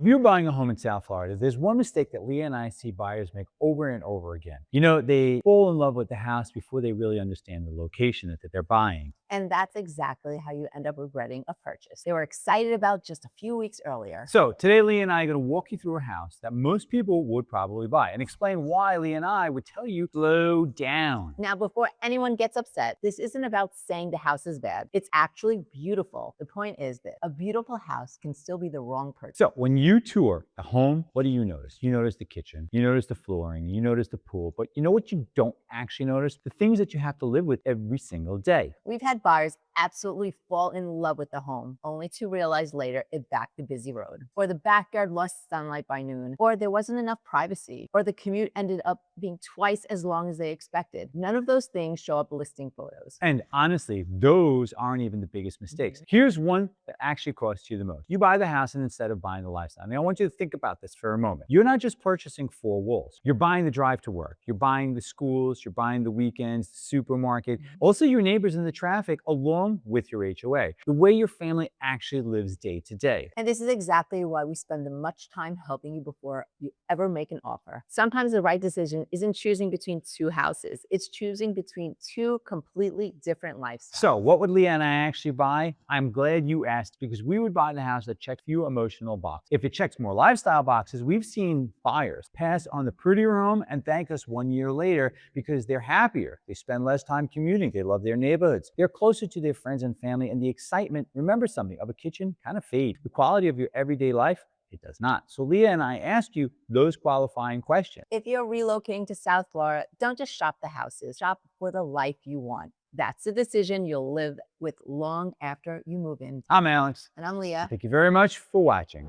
you're buying a home in South Florida, there's one mistake that Leah and I see buyers make over and over again. They fall in love with the house before they really understand the location that they're buying. And that's exactly how you end up regretting a purchase they were excited about just a few weeks earlier. So today, Leah and I are going to walk you through a house that most people would probably buy and explain why Leah and I would tell you slow down. Now, before anyone gets upset, this isn't about saying the house is bad. It's actually beautiful. The point is that a beautiful house can still be the wrong purchase. So when you tour the home, what do you notice? You notice the kitchen, you notice the flooring, you notice the pool, but you know what you don't actually notice? The things that you have to live with every single day. We've had buyers absolutely fall in love with the home, only to realize later it backed a busy road, or the backyard lost sunlight by noon, or there wasn't enough privacy, or the commute ended up being twice as long as they expected. None of those things show up listing photos. And honestly, those aren't even the biggest mistakes. Here's one that actually costs you the most. You buy the house and instead of buying the lifestyle. Now, I want you to think about this for a moment. You're not just purchasing four walls. You're buying the drive to work. You're buying the schools. You're buying the weekends, the supermarket, also your neighbors and the traffic along with your HOA, the way your family actually lives day to day. And this is exactly why we spend much time helping you before you ever make an offer. Sometimes the right decision isn't choosing between two houses, it's choosing between two completely different lifestyles. So what would Leah and I actually buy? I'm glad you asked, because we would buy the house that checked few emotional boxes. If it checks more lifestyle boxes, we've seen buyers pass on the prettier home and thank us 1 year later because they're happier. They spend less time commuting. They love their neighborhoods. They're closer to their friends and family, and the excitement, remember something, of a kitchen kind of fades. The quality of your everyday life, it does not. So Leah and I asked you those qualifying questions. If you're relocating to South Florida, don't just shop the houses, shop for the life you want. That's the decision you'll live with long after you move in. I'm Alex. And I'm Leah. Thank you very much for watching.